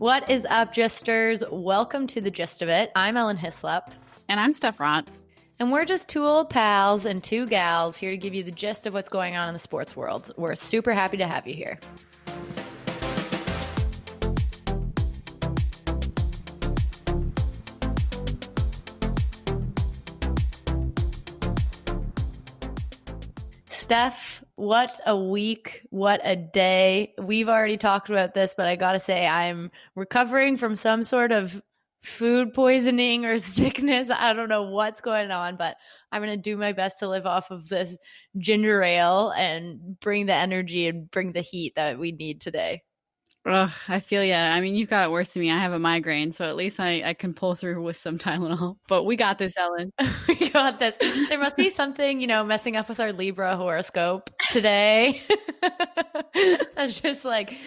What is up, Gisters? Welcome to the Gist of It. I'm Ellen Hislop. And I'm Steph Rotz. And we're just two old pals and two gals here to give you the gist of what's going on in the sports world. We're super happy to have you here. Steph, what a week, what a day. We've already talked about this, but I gotta say I'm recovering from some sort of food poisoning or sickness. I don't know what's going on, but I'm going to do my best to live off of this ginger ale and bring the energy and bring the heat that we need today. Ugh, I feel ya. I mean, you've got it worse than me. I have a migraine, so at least I can pull through with some Tylenol. But we got this, Ellen. We got this. There must be something, messing up with our Libra horoscope today. That's just like,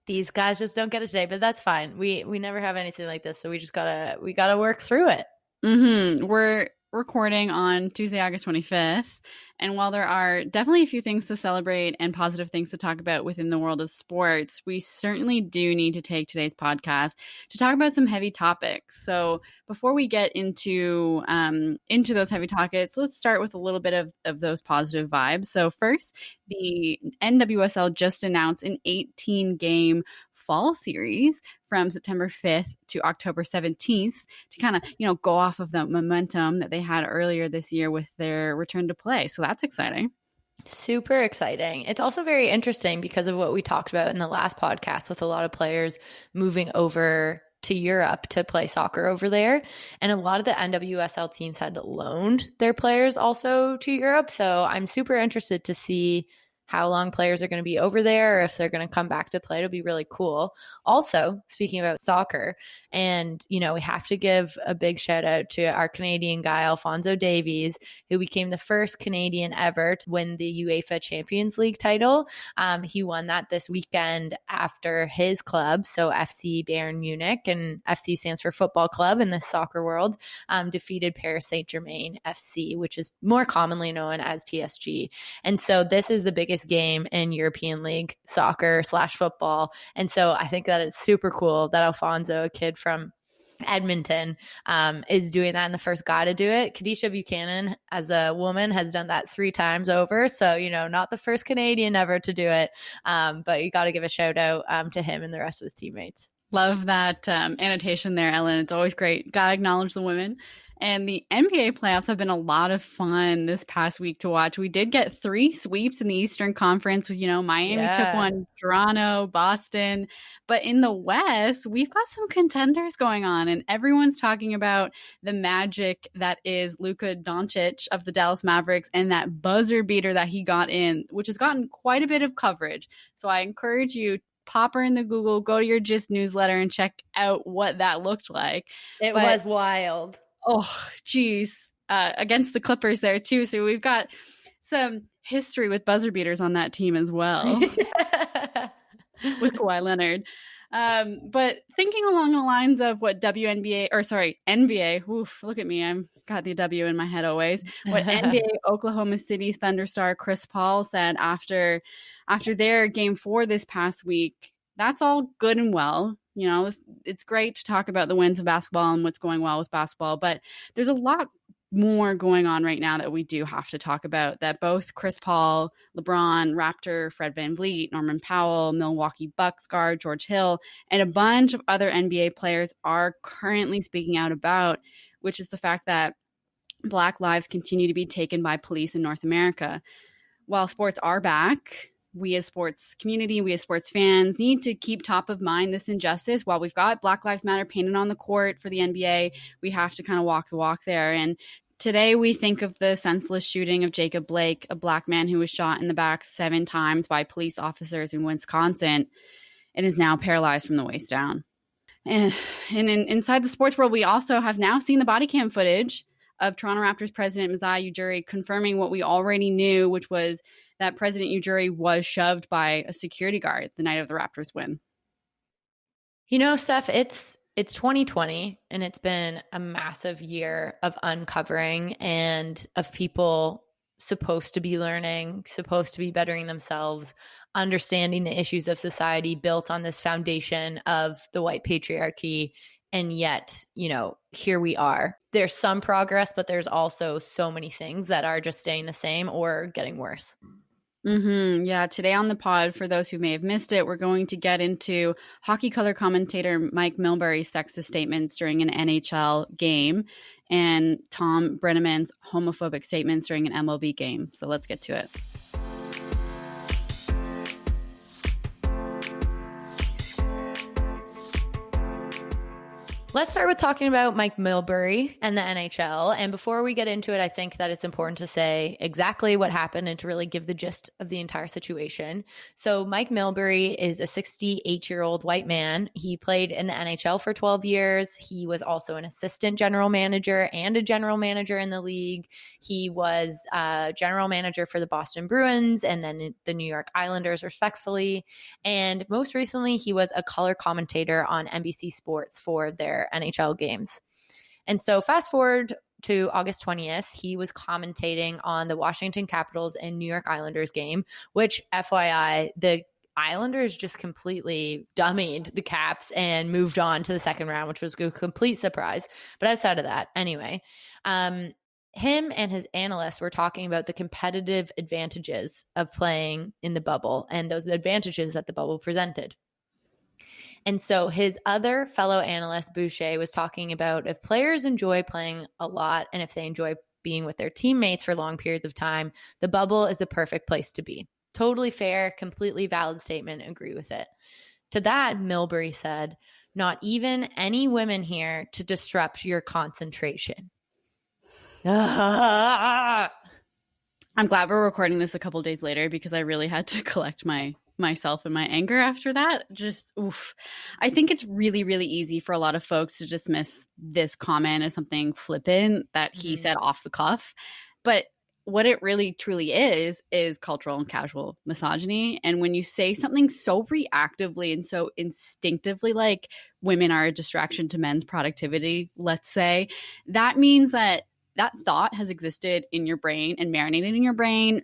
these guys just don't get it today, but that's fine. We never have anything like this, so we gotta work through it. We're recording on Tuesday, August 25th. And while there are definitely a few things to celebrate and positive things to talk about within the world of sports, we certainly do need to take today's podcast to talk about some heavy topics. So before we get into those heavy topics, let's start with a little bit of those positive vibes. So first, the NWSL just announced an 18-game fall series from September 5th to October 17th to kind of, go off of the momentum that they had earlier this year with their return to play. So that's exciting. Super exciting. It's also very interesting because of what we talked about in the last podcast with a lot of players moving over to Europe to play soccer over there. And a lot of the NWSL teams had loaned their players also to Europe. So I'm super interested to see how long players are going to be over there, or if they're going to come back to play. It'll be really cool. Also, speaking about soccer, and, we have to give a big shout out to our Canadian guy, Alphonso Davies, who became the first Canadian ever to win the UEFA Champions League title. He won that this weekend after his club, so FC Bayern Munich, and FC stands for football club in the soccer world, defeated Paris Saint-Germain FC, which is more commonly known as PSG. And so this is the biggest game in European League soccer / football. And so I think that it's super cool that Alfonso, a kid from Edmonton, is doing that, and the first guy to do it. Kadisha Buchanan, as a woman, has done that 3 times over. So, not the first Canadian ever to do it. But you got to give a shout out to him and the rest of his teammates. Love that annotation there, Ellen. It's always great. Got to acknowledge the women. And the NBA playoffs have been a lot of fun this past week to watch. We did get 3 sweeps in the Eastern Conference. Miami took one, Toronto, Boston. But in the West, we've got some contenders going on. And everyone's talking about the magic that is Luka Doncic of the Dallas Mavericks and that buzzer beater that he got in, which has gotten quite a bit of coverage. So I encourage you, pop her in the Google, go to your Gist newsletter and check out what that looked like. It was wild. Oh, geez. Against the Clippers there, too. So we've got some history with buzzer beaters on that team as well. With Kawhi Leonard. But thinking along the lines of what NBA, oof, look at me. I've got the W in my head always. What NBA Oklahoma City Thunder star Chris Paul said after their game 4 this past week, that's all good and well. It's great to talk about the wins of basketball and what's going well with basketball, but there's a lot more going on right now that we do have to talk about, that both Chris Paul, LeBron, Raptor, Fred VanVleet, Norman Powell, Milwaukee Bucks guard George Hill, and a bunch of other NBA players are currently speaking out about, which is the fact that Black lives continue to be taken by police in North America. While sports are back, we as sports community, we as sports fans need to keep top of mind this injustice. While we've got Black Lives Matter painted on the court for the NBA, we have to kind of walk the walk there. And today we think of the senseless shooting of Jacob Blake, a Black man who was shot in the back 7 times by police officers in Wisconsin and is now paralyzed from the waist down. And inside the sports world, we also have now seen the body cam footage of Toronto Raptors president Masai Ujiri confirming what we already knew, which was that President Ujiri was shoved by a security guard the night of the Raptors win. Steph, it's 2020, and it's been a massive year of uncovering and of people supposed to be learning, supposed to be bettering themselves, understanding the issues of society built on this foundation of the white patriarchy. And yet, here we are. There's some progress, but there's also so many things that are just staying the same or getting worse. Yeah, today on the pod, for those who may have missed it, we're going to get into hockey color commentator Mike Milbury's sexist statements during an NHL game and Tom Brennaman's homophobic statements during an MLB game. So let's get to it. Let's start with talking about Mike Milbury and the NHL. And before we get into it, I think that it's important to say exactly what happened and to really give the gist of the entire situation. So Mike Milbury is a 68-year-old white man. He played in the NHL for 12 years. He was also an assistant general manager and a general manager in the league. He was a general manager for the Boston Bruins and then the New York Islanders, respectively. And most recently, he was a color commentator on NBC Sports for their NHL games. And so fast forward to August 20th, he was commentating on the Washington Capitals and New York Islanders game, which FYI, the Islanders just completely dummied the Caps and moved on to the second round, which was a complete surprise. But outside of that, anyway, him and his analysts were talking about the competitive advantages of playing in the bubble and those advantages that the bubble presented. And so his other fellow analyst, Boucher, was talking about if players enjoy playing a lot and if they enjoy being with their teammates for long periods of time, the bubble is the perfect place to be. Totally fair, completely valid statement. Agree with it. To that, Milbury said, not even any women here to disrupt your concentration. I'm glad we're recording this a couple days later because I really had to collect myself and my anger after that. Just oof. I think it's really, really easy for a lot of folks to dismiss this comment as something flippant that he said off the cuff. But what it really truly is cultural and casual misogyny. And when you say something so reactively and so instinctively, like women are a distraction to men's productivity, let's say, that means that thought has existed in your brain and marinated in your brain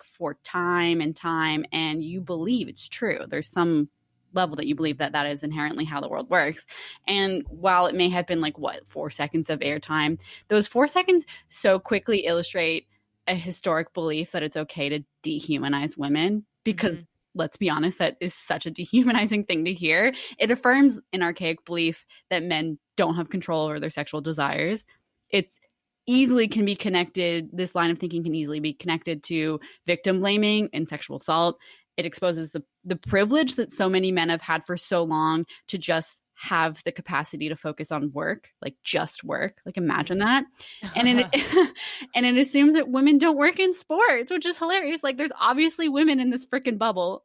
for time and time, and you believe it's true. There's some level that you believe that is inherently how the world works. And while it may have been 4 seconds of airtime, those 4 seconds so quickly illustrate a historic belief that it's okay to dehumanize women because let's be honest, that is such a dehumanizing thing to hear. It affirms an archaic belief that men don't have control over their sexual desires. This line of thinking can easily be connected to victim blaming and sexual assault. It exposes the privilege that so many men have had for so long to just have the capacity to focus on work, just work. Imagine that. And it assumes that women don't work in sports, which is hilarious. There's obviously women in this freaking bubble.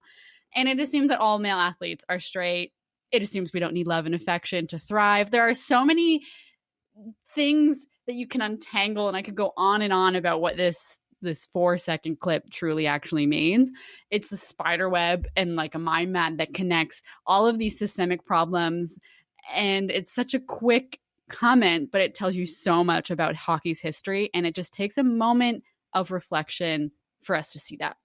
And it assumes that all male athletes are straight. It assumes we don't need love and affection to thrive. There are so many things that you can untangle, and I could go on and on about what this 4-second clip truly actually means. It's a spider web and a mind map that connects all of these systemic problems. And it's such a quick comment, but it tells you so much about hockey's history. And it just takes a moment of reflection for us to see that.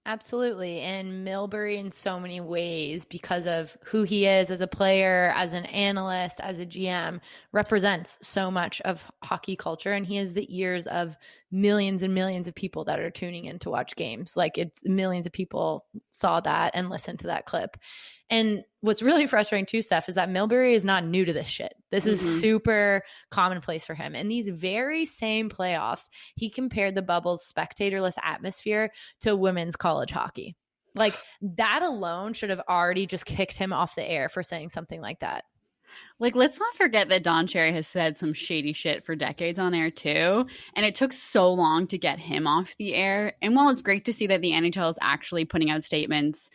Absolutely. And Milbury, in so many ways, because of who he is as a player, as an analyst, as a GM, represents so much of hockey culture. And he has the ears of millions and millions of people that are tuning in to watch games. It's millions of people saw that and listened to that clip. And what's really frustrating too, Steph, is that Milbury is not new to this shit. This is super commonplace for him. And these very same playoffs, he compared the bubble's spectatorless atmosphere to women's college hockey. That alone should have already just kicked him off the air for saying something like that. Let's not forget that Don Cherry has said some shady shit for decades on air too. And it took so long to get him off the air. And while it's great to see that the NHL is actually putting out statements,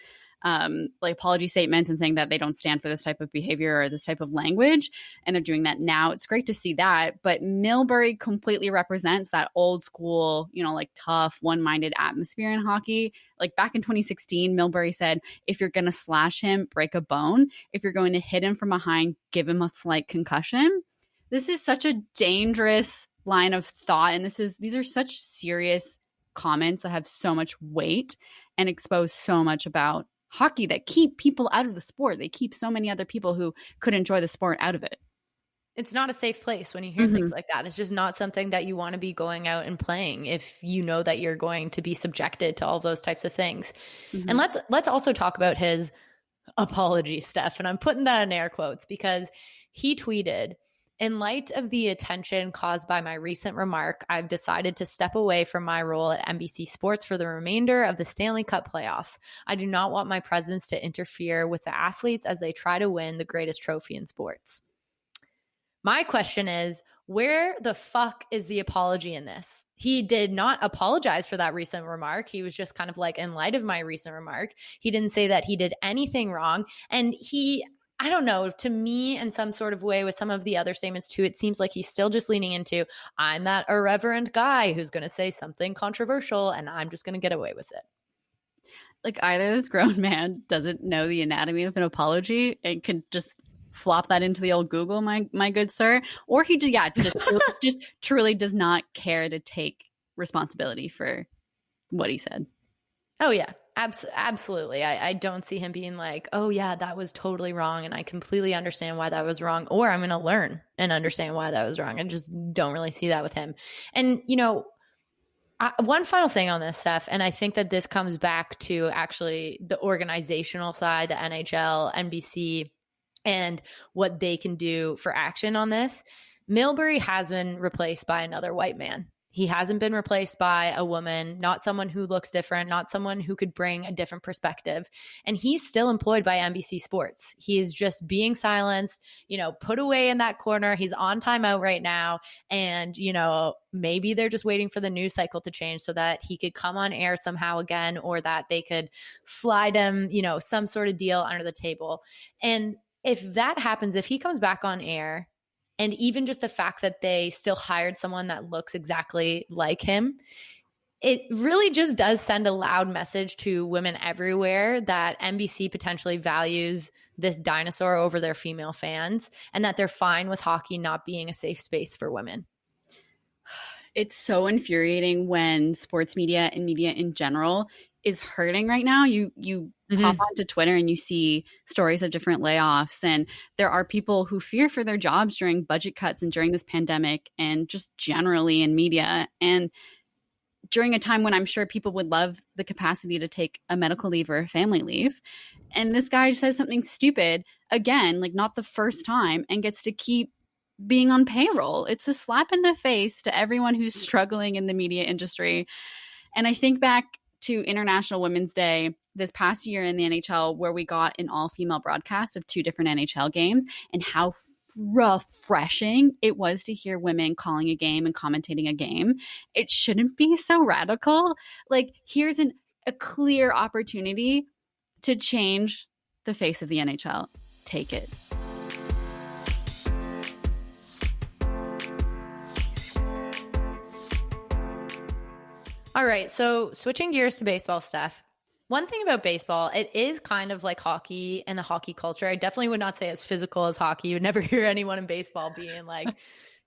apology statements and saying that they don't stand for this type of behavior or this type of language, and they're doing that now, it's great to see that. But Milbury completely represents that old school, tough, one-minded atmosphere in hockey. Back in 2016, Milbury said, if you're going to slash him, break a bone. If you're going to hit him from behind, give him a slight concussion. This is such a dangerous line of thought. And these are such serious comments that have so much weight and expose so much about hockey that keep people out of the sport. They keep so many other people who could enjoy the sport out of it. It's not a safe place when you hear things like that. It's just not something that you want to be going out and playing if you know that you're going to be subjected to all those types of things. And let's also talk about his apology, Steph. And I'm putting that in air quotes because he tweeted, "In light of the attention caused by my recent remark, I've decided to step away from my role at NBC Sports for the remainder of the Stanley Cup playoffs. I do not want my presence to interfere with the athletes as they try to win the greatest trophy in sports." My question is, where the fuck is the apology in this? He did not apologize for that recent remark. He was just kind of like, in light of my recent remark, he didn't say that he did anything wrong. And I don't know, to me, in some sort of way, with some of the other statements too, it seems like he's still just leaning into, I'm that irreverent guy who's going to say something controversial and I'm just going to get away with it. Like, either this grown man doesn't know the anatomy of an apology and can just flop that into the old Google, my good sir, or he just truly does not care to take responsibility for what he said. Oh yeah, absolutely. I don't see him being like, oh yeah, that was totally wrong and I completely understand why that was wrong, or I'm going to learn and understand why that was wrong. I just don't really see that with him. And one final thing on this, Steph, and I think that this comes back to actually the organizational side, the NHL, NBC, and what they can do for action on this. Milbury has been replaced by another white man. He hasn't been replaced by a woman, not someone who looks different, not someone who could bring a different perspective. And he's still employed by NBC Sports. He is just being silenced, put away in that corner. He's on timeout right now. And, maybe they're just waiting for the news cycle to change so that he could come on air somehow again, or that they could slide him, some sort of deal under the table. And if that happens, if he comes back on air, and even just the fact that they still hired someone that looks exactly like him, it really just does send a loud message to women everywhere that NBC potentially values this dinosaur over their female fans, and that they're fine with hockey not being a safe space for women. It's so infuriating when sports media and media in general is hurting right now. You pop onto Twitter and you see stories of different layoffs, and there are people who fear for their jobs during budget cuts and during this pandemic and just generally in media, and during a time when I'm sure people would love the capacity to take a medical leave or a family leave. And this guy says something stupid again, like not the first time, and gets to keep being on payroll. It's a slap in the face to everyone who's struggling in the media industry. And I think back to International Women's Day this past year in the NHL, where we got an all-female broadcast of 2 different NHL games, and how refreshing it was to hear women calling a game and commentating a game. It shouldn't be so radical. Like, here's a clear opportunity to change the face of the NHL. Take it. All right, so switching gears to baseball, Steph. One thing about baseball, it is kind of like hockey and the hockey culture. I definitely would not say as physical as hockey. You would never hear anyone in baseball being like,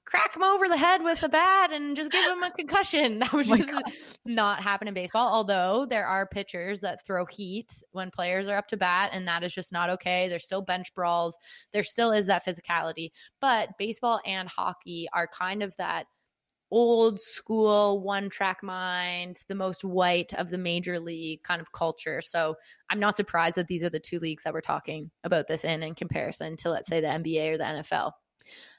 crack him over the head with a bat and just give him a concussion. That would just not happen in baseball. Although there are pitchers that throw heat when players are up to bat, and that is just not okay. There's still bench brawls. There still is that physicality. But baseball and hockey are kind of that old school, one track mind, the most white of the major league kind of culture. So I'm not surprised that these are the 2 leagues that we're talking about this in comparison to, let's say, the NBA or the NFL.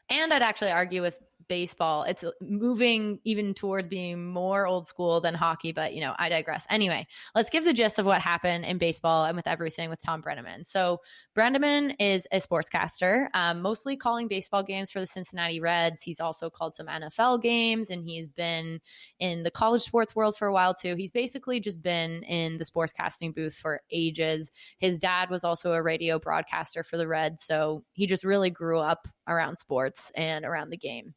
And I'd actually argue with baseball, it's moving even towards being more old school than hockey, but I digress. Anyway, let's give the gist of what happened in baseball and with everything with Tom Brennaman. So Brennaman is a sportscaster, mostly calling baseball games for the Cincinnati Reds. He's also called some NFL games, and he's been in the college sports world for a while too. He's basically just been in the sportscasting booth for ages. His dad was also a radio broadcaster for the Reds, so he just really grew up around sports and around the game.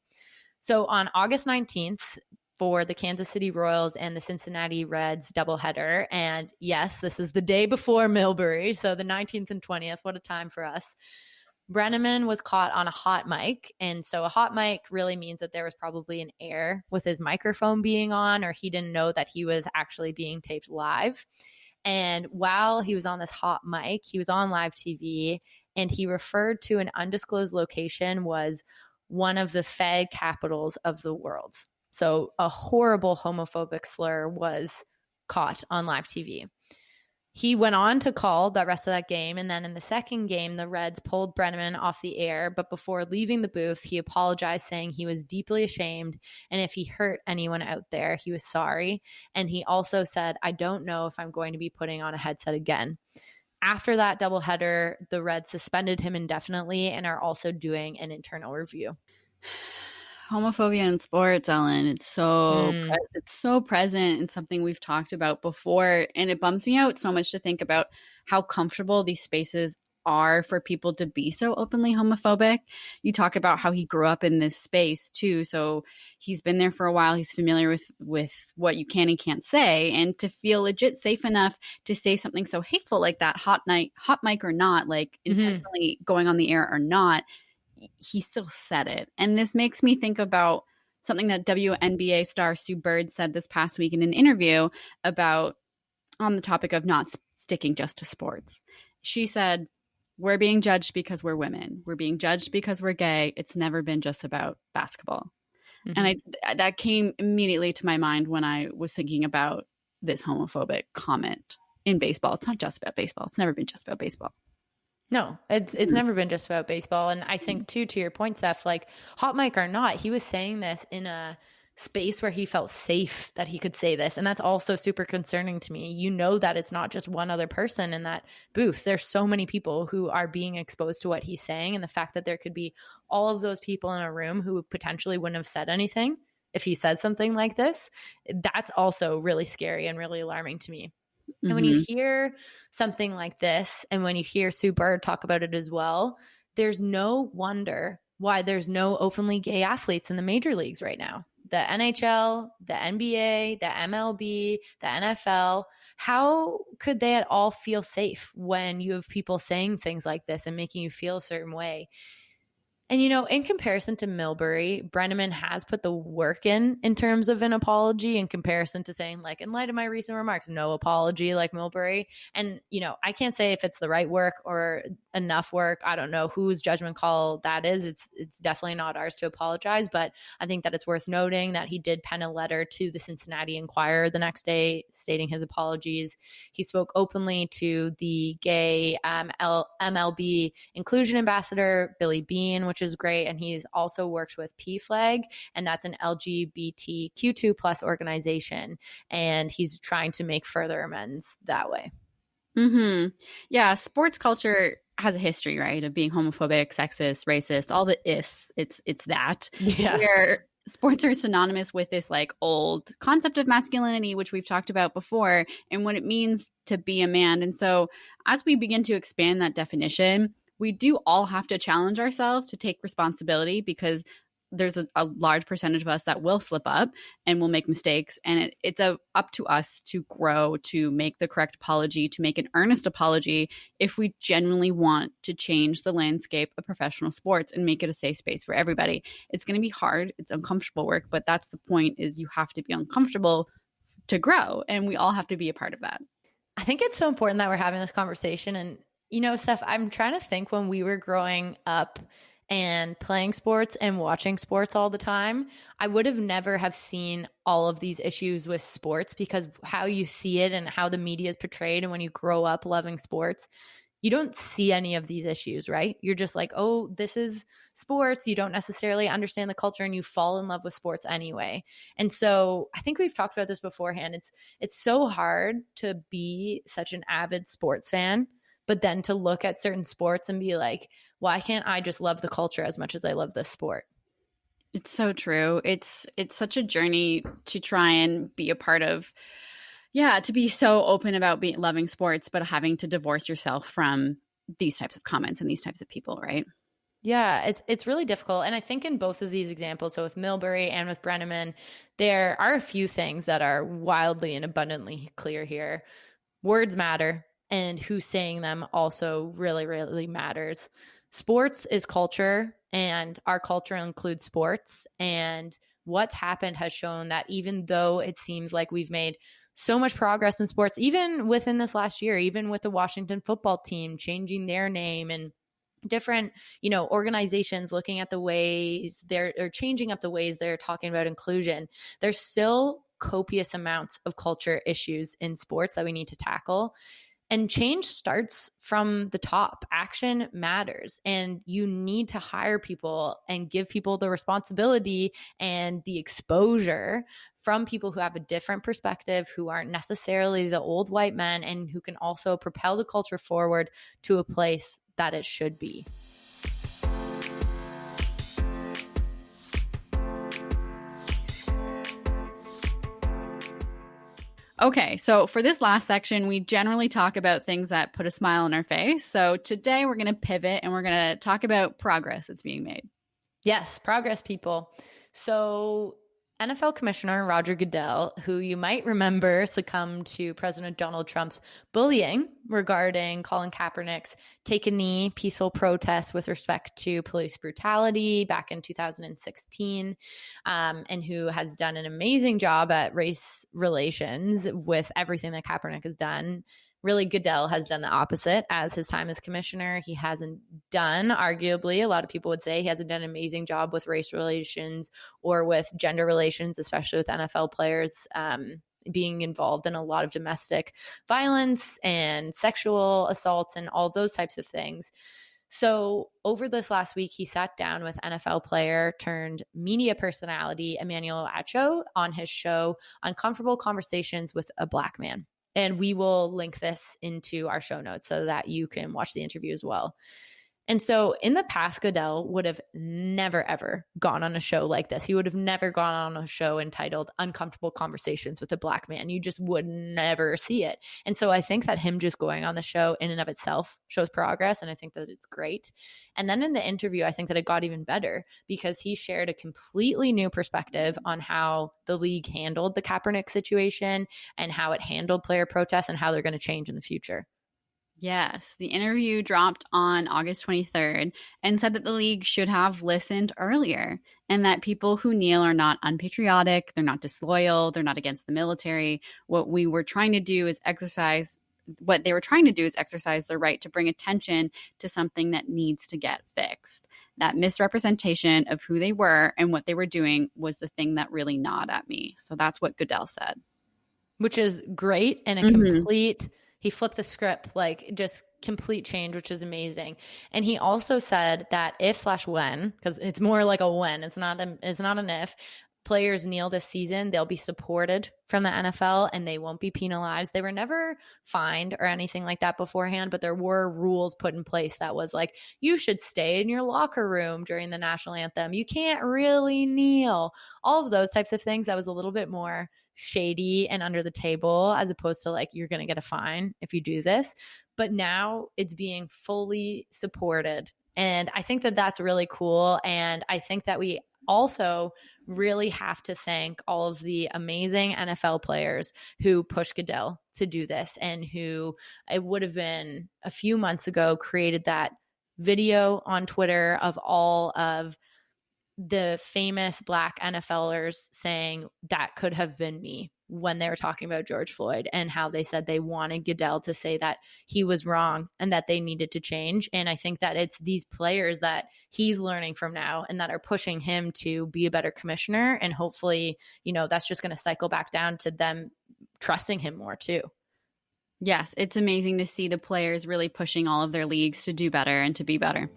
So on August 19th, for the Kansas City Royals and the Cincinnati Reds doubleheader, and yes, this is the day before Milbury, so the 19th and 20th, what a time for us. Brennaman was caught on a hot mic. And so a hot mic really means that there was probably an error with his microphone being on, or he didn't know that he was actually being taped live. And while he was on this hot mic, he was on live TV, and he referred to an undisclosed location was one of the fag capitals of the world. So a horrible homophobic slur was caught on live TV. He went on to call the rest of that game. And then in the second game, the Reds pulled Brennaman off the air. But before leaving the booth, he apologized, saying he was deeply ashamed. And if he hurt anyone out there, he was sorry. And he also said, I don't know if I'm going to be putting on a headset again. After that doubleheader, the Reds suspended him indefinitely and are also doing an internal review. Homophobia in sports, Ellen. It's so present and something we've talked about before. And it bums me out so much to think about how comfortable these spaces are for people to be so openly homophobic. You talk about how he grew up in this space too. So he's been there for a while. He's familiar with what you can and can't say. And to feel legit safe enough to say something so hateful like that, hot mic or not, like intentionally going on the air or not, he still said it. And this makes me think about something that WNBA star Sue Bird said this past week in an interview about on the topic of not sticking just to sports. She said, we're being judged because we're women. We're being judged because we're gay. It's never been just about basketball. And that came immediately to my mind when I was thinking about this homophobic comment in baseball. It's not just about baseball. It's never been just about baseball. No, it's never been just about baseball. And I think too, to your point, Steph, like hot mic or not, he was saying this in a space where he felt safe that he could say this. And that's also super concerning to me. You know that it's not just one other person in that booth. There's so many people who are being exposed to what he's saying. And the fact that there could be all of those people in a room who potentially wouldn't have said anything if he said something like this, that's also really scary and really alarming to me. And when you hear something like this, and when you hear Sue Bird talk about it as well, there's no wonder why there's no openly gay athletes in the major leagues right now. The NHL, the NBA, the MLB, the NFL, how could they at all feel safe when you have people saying things like this and making you feel a certain way? And, you know, in comparison to Milbury, Brennaman has put the work in terms of an apology in comparison to saying, like, in light of my recent remarks, no apology like Milbury. And, you know, I can't say if it's the right work or enough work. I don't know whose judgment call that is. It's definitely not ours to apologize. But I think that it's worth noting that he did pen a letter to the Cincinnati Enquirer the next day stating his apologies. He spoke openly to the gay MLB inclusion ambassador, Billy Bean, which is great. And he's also worked with PFLAG, and that's an LGBTQ2 plus organization. And he's trying to make further amends that way. Yeah, sports culture has a history, right, of being homophobic, sexist, racist, all the is. It's that. Yeah. Where sports are synonymous with this like old concept of masculinity, which we've talked about before, and what it means to be a man. And so as we begin to expand that definition, we do all have to challenge ourselves to take responsibility, because there's a large percentage of us that will slip up and will make mistakes. And it's up to us to grow, to make the correct apology, to make an earnest apology if we genuinely want to change the landscape of professional sports and make it a safe space for everybody. It's going to be hard. It's uncomfortable work, but that's the point, is you have to be uncomfortable to grow. And we all have to be a part of that. I think it's so important that we're having this conversation. And, you know, Steph, I'm trying to think when we were growing up and playing sports and watching sports all the time, I would have never have seen all of these issues with sports, because how you see it and how the media is portrayed. And when you grow up loving sports, you don't see any of these issues, right? You're just like, oh, this is sports. You don't necessarily understand the culture, and you fall in love with sports anyway. And so I think we've talked about this beforehand. It's so hard to be such an avid sports fan, but then to look at certain sports and be like, why can't I just love the culture as much as I love this sport? It's so true. It's such a journey to try and be a part of. Yeah, to be so open about loving sports, but having to divorce yourself from these types of comments and these types of people, right? Yeah, it's really difficult. And I think in both of these examples, so with Milbury and with Brennaman, there are a few things that are wildly and abundantly clear here. Words matter, and who's saying them also really, really matters. sports is culture, and our culture includes sports. And what's happened has shown that even though it seems like we've made so much progress in sports, even within this last year, even with the Washington football team changing their name and different, organizations looking at the ways they're changing up the ways they're talking about inclusion, there's still copious amounts of culture issues in sports that we need to tackle. And change starts from the top. Action matters. And you need to hire people and give people the responsibility and the exposure from people who have a different perspective, who aren't necessarily the old white men, and who can also propel the culture forward to a place that it should be. Okay, so for this last section, we generally talk about things that put a smile on our face. So today we're going to pivot and we're going to talk about progress that's being made. Yes, progress, people. So NFL Commissioner Roger Goodell, who you might remember succumbed to President Donald Trump's bullying regarding Colin Kaepernick's take a knee peaceful protest with respect to police brutality back in 2016, and who has done an amazing job at race relations with everything that Kaepernick has done. Really, Goodell has done the opposite as his time as commissioner. He hasn't done, arguably, a lot of people would say, he hasn't done an amazing job with race relations or with gender relations, especially with NFL players being involved in a lot of domestic violence and sexual assaults and all those types of things. So over this last week, he sat down with NFL player turned media personality Emmanuel Acho on his show Uncomfortable Conversations with a Black Man. And we will link this into our show notes so that you can watch the interview as well. And so in the past, Goodell would have never, ever gone on a show like this. He would have never gone on a show entitled Uncomfortable Conversations with a Black Man. You just would never see it. And so I think that him just going on the show in and of itself shows progress. And I think that it's great. And then in the interview, I think that it got even better because he shared a completely new perspective on how the league handled the Kaepernick situation and how it handled player protests and how they're going to change in the future. Yes, the interview dropped on August 23rd and said that the league should have listened earlier and that people who kneel are not unpatriotic, they're not disloyal, they're not against the military. What they were trying to do is exercise their right to bring attention to something that needs to get fixed. That misrepresentation of who they were and what they were doing was the thing that really gnawed at me. So that's what Goodell said. Which is great and a complete... He flipped the script, like just complete change, which is amazing. And he also said that if/when, because it's more like a when, it's not an if, players kneel this season, they'll be supported from the NFL and they won't be penalized. They were never fined or anything like that beforehand, but there were rules put in place that was like, you should stay in your locker room during the national anthem. You can't really kneel. All of those types of things. That was a little bit more shady and under the table as opposed to like, you're going to get a fine if you do this. But now it's being fully supported. And I think that that's really cool. And I think that we also really have to thank all of the amazing NFL players who pushed Goodell to do this and who, it would have been a few months ago, created that video on Twitter of all of the famous Black NFLers saying that could have been me when they were talking about George Floyd and how they said they wanted Goodell to say that he was wrong and that they needed to change. And I think that it's these players that he's learning from now and that are pushing him to be a better commissioner. And hopefully, that's just going to cycle back down to them trusting him more too. Yes, it's amazing to see the players really pushing all of their leagues to do better and to be better.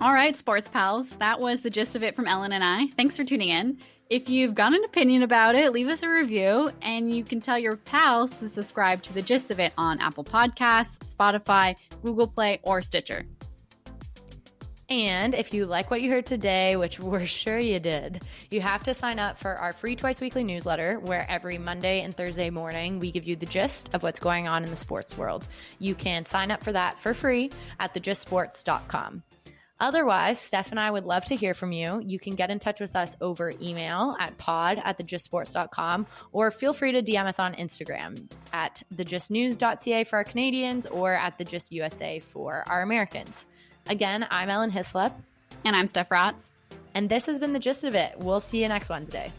All right, sports pals, that was the gist of it from Ellen and I. Thanks for tuning in. If you've got an opinion about it, leave us a review, and you can tell your pals to subscribe to the gist of it on Apple Podcasts, Spotify, Google Play, or Stitcher. And if you like what you heard today, which we're sure you did, you have to sign up for our free twice weekly newsletter where every Monday and Thursday morning we give you the gist of what's going on in the sports world. You can sign up for that for free at thegistsports.com. Otherwise, Steph and I would love to hear from you. You can get in touch with us over email at pod@thegistsports.com, or feel free to DM us on Instagram at thegistnews.ca for our Canadians, or at thegistusa for our Americans. Again, I'm Ellen Hislop. And I'm Steph Rotz. And this has been The Gist of It. We'll see you next Wednesday.